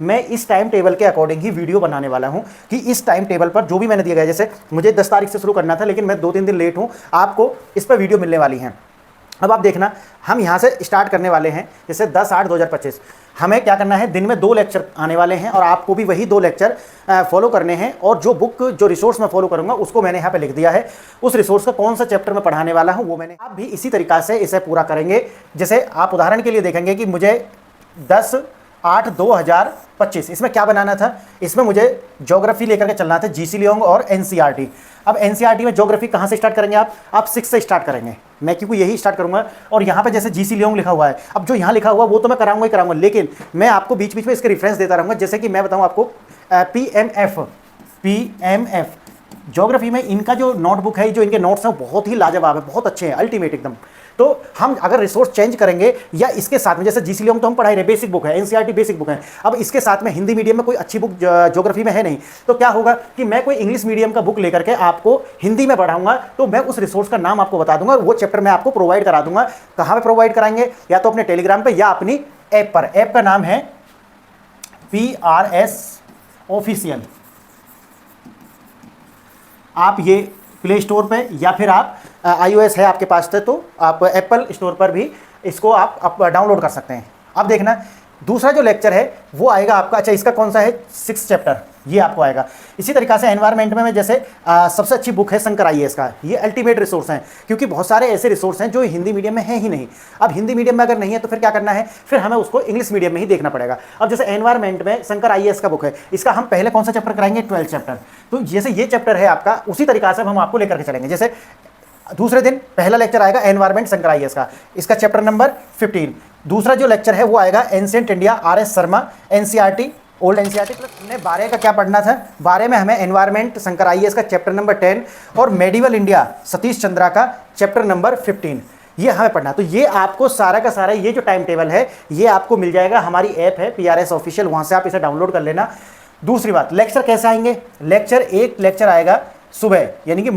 मैं इस time table के अकॉर्डिंग ही वीडियो बनाने वाला हूं कि इस टाइम टेबल पर जो भी मैंने दिया गया, जैसे मुझे 10 तारीख से शुरू करना था लेकिन मैं 2-3 दिन लेट हूं, आपको इस पर वीडियो मिलने वाली हैं। अब आप देखना, हम यहां से स्टार्ट करने वाले हैं जैसे 10/8/2025। हमें क्या करना है, दिन में 2 लेक्चर आने वाले हैं और आपको भी वही 2 लेक्चर फॉलो करने हैं। और जो बुक, जो रिसोर्स मैं फॉलो करूंगा उसको मैंने यहाँ पे लिख दिया है। उस रिसोर्स का कौन सा चैप्टर मैं पढ़ाने वाला हूँ वो मैंने, आप भी इसी तरीका से इसे पूरा करेंगे। जैसे आप उदाहरण के लिए देखेंगे कि मुझे 10/8/2025 इसमें क्या बनाना था, इसमें मुझे ज्योग्राफी लेकर के चलना था, जीसी लियोंग और एनसीईआरटी। अब एनसीईआरटी में ज्योग्राफी कहाँ से स्टार्ट करेंगे आप 6 से स्टार्ट करेंगे, मैं क्योंकि यही स्टार्ट करूंगा। और यहाँ पे जैसे जीसी लियोंग लिखा हुआ है, अब जो यहाँ लिखा हुआ वो तो मैं कराऊंगा ही कराऊंगा, लेकिन मैं आपको बीच बीच में इसके रेफरेंस देता रहूंगा। जैसे कि मैं बताऊँ आपको पीएमएफ ज्योग्राफी में इनका जो नोटबुक है, जो इनके नोट्स हैं बहुत ही लाजवाब है, बहुत अच्छे हैं, अल्टीमेट एकदम। तो हम अगर रिसोर्स चेंज करेंगे या इसके साथ में, जैसे जीसी लियोंग तो हम पढ़ा रहे, बेसिक बुक है, एनसीईआरटी बेसिक बुक है, अब इसके साथ में हिंदी मीडियम में कोई अच्छी बुक ज्योग्राफी में है नहीं, तो क्या होगा कि मैं कोई इंग्लिश मीडियम का बुक लेकर के आपको हिंदी में पढ़ाऊंगा। तो मैं उस रिसोर्स का नाम आपको बता दूंगा और वो चैप्टर मैं आपको प्रोवाइड करा दूंगा। कहाँ पर प्रोवाइड कराएंगे, या तो अपने टेलीग्राम पर या अपनी ऐप पर। ऐप का नाम है PRS ऑफिशियल। आप ये प्ले स्टोर पे या फिर आप iOS है आपके पास तो आप एप्पल स्टोर पर भी इसको आप डाउनलोड कर सकते हैं। अब देखना, दूसरा जो लेक्चर है वो आएगा आपका, अच्छा इसका कौन सा है, 6 चैप्टर ये आपको आएगा। इसी तरीक़ा से एनवायरनमेंट में जैसे सबसे अच्छी बुक है शंकर IAS का, ये अल्टीमेट रिसोर्स हैं, क्योंकि बहुत सारे ऐसे रिसोर्स हैं जो हिंदी मीडियम में है ही नहीं। अब हिंदी मीडियम में अगर नहीं है तो फिर क्या करना है, फिर हमें उसको इंग्लिश मीडियम में ही देखना पड़ेगा। अब जैसे एनवायरनमेंट में शंकर IAS का बुक है, इसका हम पहले कौन सा चैप्टर कराएंगे, 12 चैप्टर। तो जैसे ये चैप्टर है आपका, उसी तरीक़ा से हम आपको लेकर के चलेंगे। जैसे दूसरे दिन पहला लेक्चर आएगा एनवायरनमेंट शंकर IAS का, इसका चैप्टर नंबर 15। दूसरा जो लेक्चर है वो आएगा ancient India RS Sharma, NCERT old NCERT plus. हमने 12 का क्या पढ़ना था, 12 में हमें एनवायरनमेंट शंकर IAS का चैप्टर नंबर 10 और मेडिवल इंडिया सतीश चंद्रा का चैप्टर नंबर 15 ये हमें पढ़ना। तो ये आपको सारा का सारा ये जो टाइम टेबल है ये आपको मिल जाएगा, हमारी ऐप है PRS ऑफिशियल, वहाँ से आप इसे डाउनलोड कर लेना। दूसरी बात, लेक्चर कैसे आएंगे, एक लेक्चर आएगा सुबह यानी कि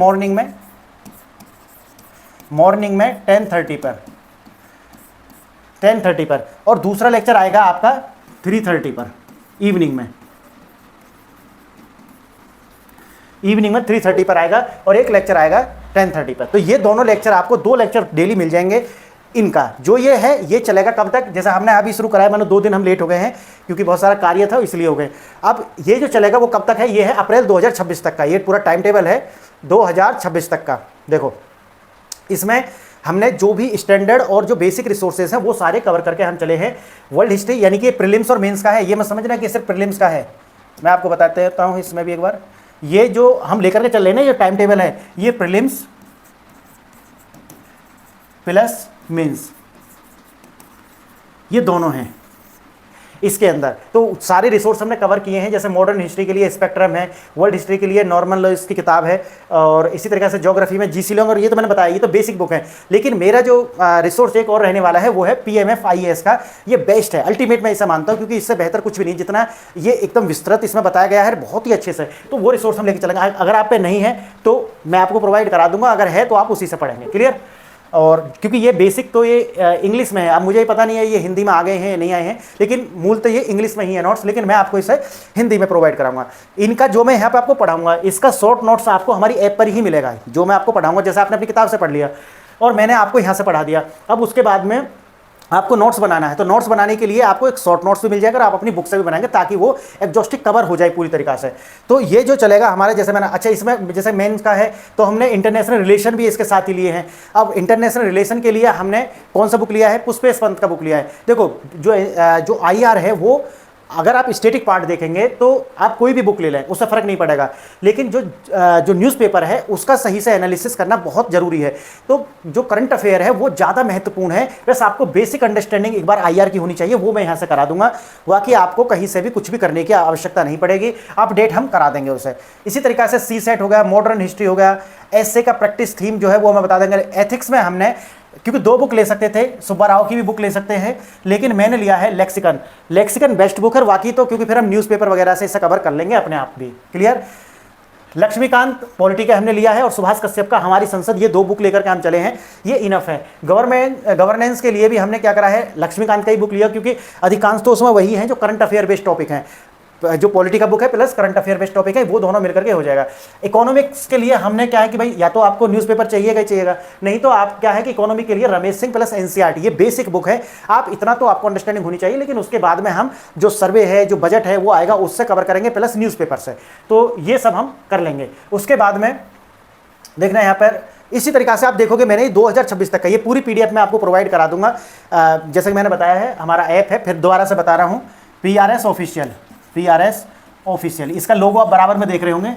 मॉर्निंग में 10:30 पर, और दूसरा लेक्चर आएगा आपका 3:30 पर इवनिंग में 3:30 पर आएगा, और एक लेक्चर आएगा 10:30 पर। तो ये दोनों लेक्चर आपको 2 लेक्चर डेली मिल जाएंगे। इनका जो ये है ये चलेगा कब तक, जैसे हमने अभी शुरू कराया, मानो 2 दिन हम लेट हो गए हैं क्योंकि बहुत सारा कार्य था इसलिए हो गए। अब ये जो चलेगा वो कब तक है, ये है अप्रैल 2026 तक का, ये पूरा टाइम टेबल है 2026 तक का। देखो इसमें हमने जो भी स्टैंडर्ड और जो बेसिक रिसोर्सेज हैं वो सारे कवर करके हम चले हैं। वर्ल्ड हिस्ट्री यानी कि प्रीलिम्स और मेंस का है, ये मत समझना कि सिर्फ प्रीलिम्स का है, मैं आपको बताते रहता हूँ इसमें भी एक बार। ये जो हम लेकर के चल रहे हैं ये टाइम टेबल है, ये प्रीलिम्स प्लस मेंस ये दोनों हैं इसके अंदर। तो सारे रिसोर्स हमने कवर किए हैं, जैसे मॉडर्न हिस्ट्री के लिए स्पेक्ट्रम है, वर्ल्ड हिस्ट्री के लिए नॉर्मल लॉज की किताब है, और इसी तरीके से ज्योग्राफी में जीसी लियोंग, और ये तो मैंने बताया ये तो बेसिक बुक है। लेकिन मेरा जो रिसोर्स एक और रहने वाला है वो है PMF IAS का, ये बेस्ट है, अल्टीमेट मैं इसे मानता हूँ, क्योंकि इससे बेहतर कुछ भी नहीं, जितना ये एकदम विस्तृत इसमें बताया गया है बहुत ही अच्छे से। तो वो रिसोर्स हम लेकर चलेंगे। अगर आप पे नहीं है तो मैं आपको प्रोवाइड करा दूंगा, अगर है तो आप उसी से पढ़ेंगे, क्लियर। और क्योंकि ये बेसिक तो ये इंग्लिश में है, अब मुझे पता नहीं है ये हिंदी में आ गए हैं या नहीं आए हैं, लेकिन मूल तो ये इंग्लिश में ही है नोट्स, लेकिन मैं आपको इसे हिंदी में प्रोवाइड कराऊंगा। इनका जो मैं यहाँ पे आपको पढ़ाऊंगा इसका शॉर्ट नोट्स आपको हमारी ऐप पर ही मिलेगा, जो मैं आपको पढ़ाऊंगा। जैसे आपने अपनी किताब से पढ़ लिया और मैंने आपको यहाँ से पढ़ा दिया, अब उसके बाद में आपको नोट्स बनाना है, तो नोट्स बनाने के लिए आपको एक शॉर्ट नोट्स भी मिल जाएगा और आप अपनी बुक से भी बनाएंगे ताकि वो एग्जॉस्टिक कवर हो जाए पूरी तरीका से। तो ये जो चलेगा हमारे, जैसे मैंने, अच्छा इसमें जैसे मेंस का है तो हमने इंटरनेशनल रिलेशन भी इसके साथ ही लिए हैं। अब इंटरनेशनल रिलेशन के लिए हमने कौन सा बुक लिया है, पुष्पेश पंत का बुक लिया है। देखो जो IR है वो, अगर आप स्टैटिक पार्ट देखेंगे तो आप कोई भी बुक ले लें उससे फ़र्क नहीं पड़ेगा, लेकिन जो न्यूज़पेपर है उसका सही से एनालिसिस करना बहुत ज़रूरी है। तो जो करंट अफेयर है वो ज़्यादा महत्वपूर्ण है, बस आपको बेसिक अंडरस्टैंडिंग एक बार IR की होनी चाहिए, वो मैं यहाँ से करा दूंगा। बाकी आपको कहीं से भी कुछ भी करने की आवश्यकता नहीं पड़ेगी, अपडेट हम करा देंगे उसे। इसी तरीक़े से CSET हो गया, मॉडर्न हिस्ट्री हो गया, ऐसे का प्रैक्टिस थीम जो है वो हमें बता देंगे। एथिक्स में हमने, क्योंकि 2 बुक ले सकते थे, सुब्बा राव की भी बुक ले सकते हैं, लेकिन मैंने लिया है लेक्सिकन बेस्ट बुक है। बाकी तो क्योंकि फिर हम न्यूज़पेपर वगैरह से इसे कवर कर लेंगे अपने आप भी, क्लियर। लक्ष्मीकांत पॉलिटी का हमने लिया है और सुभाष कश्यप का हमारी संसद, ये 2 बुक लेकर के हम चले हैं, ये इनफ है। गवर्नेंस के लिए भी हमने क्या करा है, लक्ष्मीकांत का ही बुक लिया, क्योंकि अधिकांश तो उसमें वही हैं जो करंट अफेयर बेस्ड टॉपिक हैं। जो पॉलिटी का बुक है plus current affair based topic है, वो दोनों मिलकर के हो जाएगा। इकोनॉमिक्स के लिए हमने क्या है कि भाई या तो आपको न्यूज़पेपर चाहिएगा, नहीं तो आप क्या है कि इकोनॉमी के लिए रमेश सिंह प्लस एनसीईआरटी, ये बेसिक बुक है। आप इतना तो आपको अंडरस्टैंडिंग होनी चाहिए, लेकिन उसके बाद में हम जो सर्वे है, जो बजट है वो आएगा, उससे कवर करेंगे प्लस न्यूज़पेपर से, तो ये सब हम कर लेंगे। उसके बाद में देखना यहाँ पर इसी तरीक़ा से आप देखोगे मैंने 2026 तक का ये पूरी PDF मैं आपको प्रोवाइड करा दूंगा। जैसे कि मैंने बताया है, हमारा ऐप है, फिर दोबारा से बता रहा हूँ, PRS ऑफिशियल, इसका लोगो आप बराबर में देख रहे होंगे,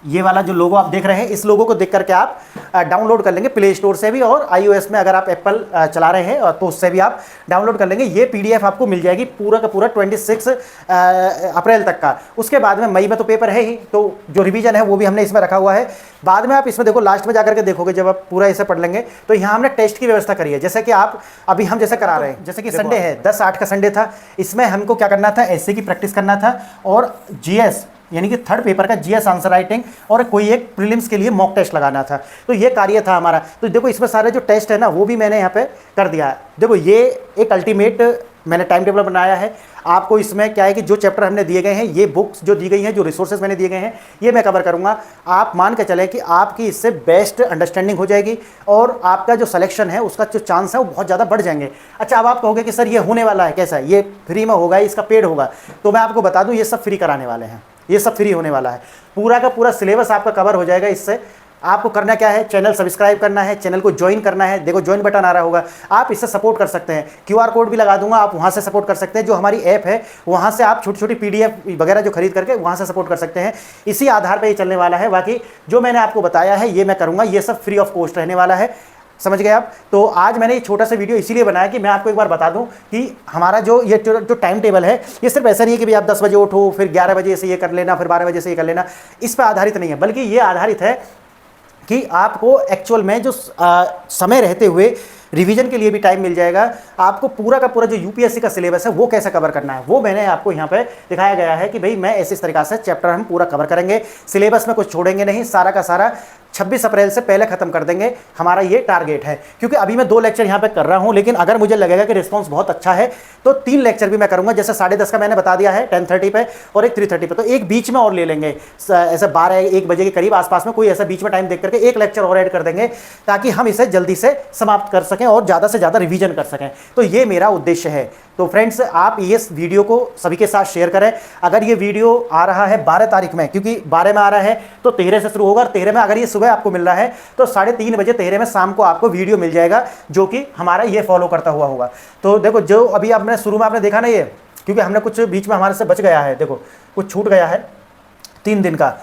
ये वाला जो लोगो आप देख रहे हैं, इस लोगो को देख करके आप डाउनलोड कर लेंगे प्ले स्टोर से भी, और iOS में अगर आप एप्पल चला रहे हैं तो उससे भी आप डाउनलोड कर लेंगे। ये PDF आपको मिल जाएगी पूरा का पूरा 26 अप्रैल तक का। उसके बाद में मई में तो पेपर है ही, तो जो रिवीजन है वो भी हमने इसमें रखा हुआ है। बाद में आप इसमें देखो, लास्ट में जाकर के देखोगे, जब आप पूरा इसे पढ़ लेंगे तो यहाँ हमने टेस्ट की व्यवस्था करी है। जैसे कि आप अभी हम जैसे करा रहे हैं, जैसे कि संडे है, 10/8 का संडे था, इसमें हमको क्या करना था, ऐसे की प्रैक्टिस करना था, और GS यानी कि थर्ड पेपर का GS आंसर राइटिंग, और कोई एक प्रीलिम्स के लिए मॉक टेस्ट लगाना था। तो ये कार्य था हमारा। तो देखो इसमें सारे जो टेस्ट है ना, वो भी मैंने यहाँ पे कर दिया है। देखो ये एक अल्टीमेट मैंने टाइम टेबल बनाया है। आपको इसमें क्या है कि जो चैप्टर हमने दिए गए हैं, ये बुक्स जो दी गई हैं, जो रिसोर्सेज मैंने दिए गए हैं, ये मैं कवर करूँगा। आप मान के चलें कि आपकी इससे बेस्ट अंडरस्टैंडिंग हो जाएगी, और आपका जो सिलेक्शन है उसका जो चांस है वो बहुत ज़्यादा बढ़ जाएंगे। अच्छा, अब आप कहोगे कि सर ये होने वाला है कैसा है, ये फ्री में होगा, इसका पेड होगा? तो मैं आपको बता दूँ, ये सब फ्री कराने वाले हैं, ये सब फ्री होने वाला है। पूरा का पूरा सिलेबस आपका कवर हो जाएगा इससे। आपको करना क्या है, चैनल सब्सक्राइब करना है, चैनल को ज्वाइन करना है। देखो ज्वाइन बटन आ रहा होगा, आप इससे सपोर्ट कर सकते हैं। QR कोड भी लगा दूंगा, आप वहाँ से सपोर्ट कर सकते हैं। जो हमारी ऐप है वहाँ से आप छोटी छोटी PDF वगैरह जो खरीद करके वहाँ से सपोर्ट कर सकते हैं। इसी आधार पर ये चलने वाला है। बाकी जो मैंने आपको बताया है ये मैं करूँगा, ये सब फ्री ऑफ कॉस्ट रहने वाला है। समझ गए आप? तो आज मैंने ये छोटा सा वीडियो इसीलिए बनाया कि मैं आपको एक बार बता दूं कि हमारा जो टाइम टेबल है, ये सिर्फ ऐसा नहीं है कि भाई आप 10 बजे उठो, फिर 11 बजे से ये कर लेना, फिर 12 बजे से ये कर लेना। इस पर आधारित नहीं है, बल्कि ये आधारित है कि आपको एक्चुअल में जो समय रहते हुए रिवीजन के लिए भी टाइम मिल जाएगा। आपको पूरा का पूरा जो UPSC का सिलेबस है वो कैसे कवर करना है, वो मैंने आपको यहाँ पे दिखाया गया है कि भाई मैं ऐसे इस तरीक़ा से चैप्टर हम पूरा कवर करेंगे। सिलेबस में कुछ छोड़ेंगे नहीं, सारा का सारा 26 अप्रैल से पहले खत्म कर देंगे, हमारा ये टारगेट है। क्योंकि अभी मैं 2 लेक्चर यहाँ पे कर रहा हूँ, लेकिन अगर मुझे लगेगा कि रिस्पांस बहुत अच्छा है तो 3 लेक्चर भी मैं करूँगा। जैसे 10:30 का मैंने बता दिया है 10:30 पे, और एक 3:30 पे, तो एक बीच में और ले लेंगे, ऐसे 12-1 बजे के करीब आसपास में कोई ऐसा बीच में टाइम देख करके एक लेक्चर और ऐड कर देंगे, ताकि हम इसे जल्दी से समाप्त कर सकें और ज़्यादा से ज़्यादा रिवीजन कर सकें। तो ये मेरा उद्देश्य है। तो फ्रेंड्स, आप इस वीडियो को सभी के साथ शेयर करें। अगर ये वीडियो आ रहा है 12 तारीख में, क्योंकि 12 में आ रहा है तो 13 से शुरू होगा, और 13 में अगर ये सुबह आपको मिल रहा है तो 3:30 बजे 13 में शाम को आपको वीडियो मिल जाएगा, जो कि हमारा ये फॉलो करता हुआ होगा। तो देखो, जो अभी आपने शुरू में आपने देखा ना ये, क्योंकि हमने कुछ बीच में हमारे से बच गया है, देखो कुछ छूट गया है 3 दिन का,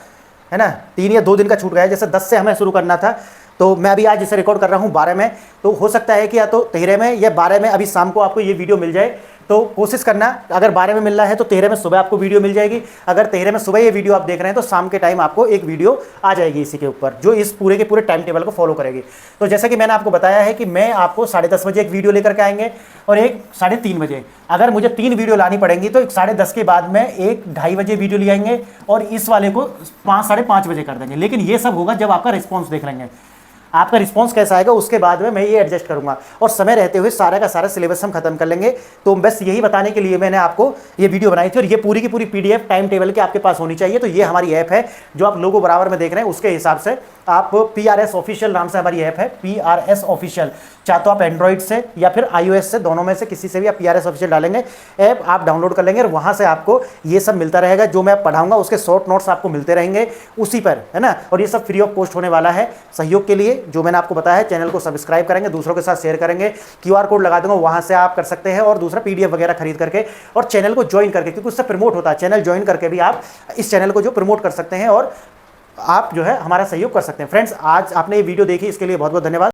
है ना, 3 या 2 दिन का छूट गया है। जैसे 10 से हमें शुरू करना था, तो मैं अभी आज इसे रिकॉर्ड कर रहा हूँ 12 में, तो हो सकता है कि या तो 13 में या 12 में अभी शाम को आपको ये वीडियो मिल जाए। तो कोशिश करना, अगर 12 में मिल रहा है तो 13 में सुबह आपको वीडियो मिल जाएगी। अगर 13 में सुबह ये वीडियो आप देख रहे हैं तो शाम के टाइम आपको एक वीडियो आ जाएगी इसी के ऊपर, जो इस पूरे के पूरे टाइम टेबल को फॉलो करेगी। तो जैसा कि मैंने आपको बताया है कि मैं आपको 10:30 बजे एक वीडियो लेकर के आएंगे, और एक 3:30 बजे। अगर मुझे 3 वीडियो लानी पड़ेंगी तो 10:30 के बाद में एक 2:30 बजे वीडियो ले आएंगे, और इस वाले को 5-5:30 बजे कर देंगे। लेकिन ये सब होगा जब आपका रिस्पॉन्स देख लेंगे, आपका रिस्पांस कैसा आएगा उसके बाद में मैं ये एडजस्ट करूंगा, और समय रहते हुए सारा का सारा सिलेबस हम खत्म कर लेंगे। तो बस यही बताने के लिए मैंने आपको ये वीडियो बनाई थी, और ये पूरी की पूरी PDF टाइम टेबल के आपके पास होनी चाहिए। तो ये हमारी ऐप है, जो आप लोगों बराबर में देख रहे हैं, उसके हिसाब से आप PRS ऑफिशियल नाम से हमारी ऐप है, PRS ऑफिशियल। चाहे तो आप एंड्रॉइड से या फिर iOS से, दोनों में से किसी से भी आप PRS ऑफिशियल डालेंगे, ऐप आप डाउनलोड कर लेंगे, और वहाँ से आपको ये सब मिलता रहेगा। जो मैं पढ़ाऊंगा उसके शॉर्ट नोट्स आपको मिलते रहेंगे उसी पर, है ना। और ये सब फ्री ऑफ कॉस्ट होने वाला है। सहयोग के लिए जो मैंने आपको बताया है, चैनल को सब्सक्राइब करेंगे, दूसरों के साथ शेयर करेंगे, QR कोड लगा दूंगा, वहाँ से आप कर सकते हैं, और दूसरा PDF वगैरह खरीद करके, और चैनल को ज्वाइन करके, क्योंकि उससे प्रमोट होता है। चैनल ज्वाइन करके भी आप इस चैनल को जो प्रमोट कर सकते हैं, और आप जो है हमारा सहयोग कर सकते हैं। फ्रेंड्स, आज आपने ये वीडियो देखी, इसके लिए बहुत बहुत धन्यवाद।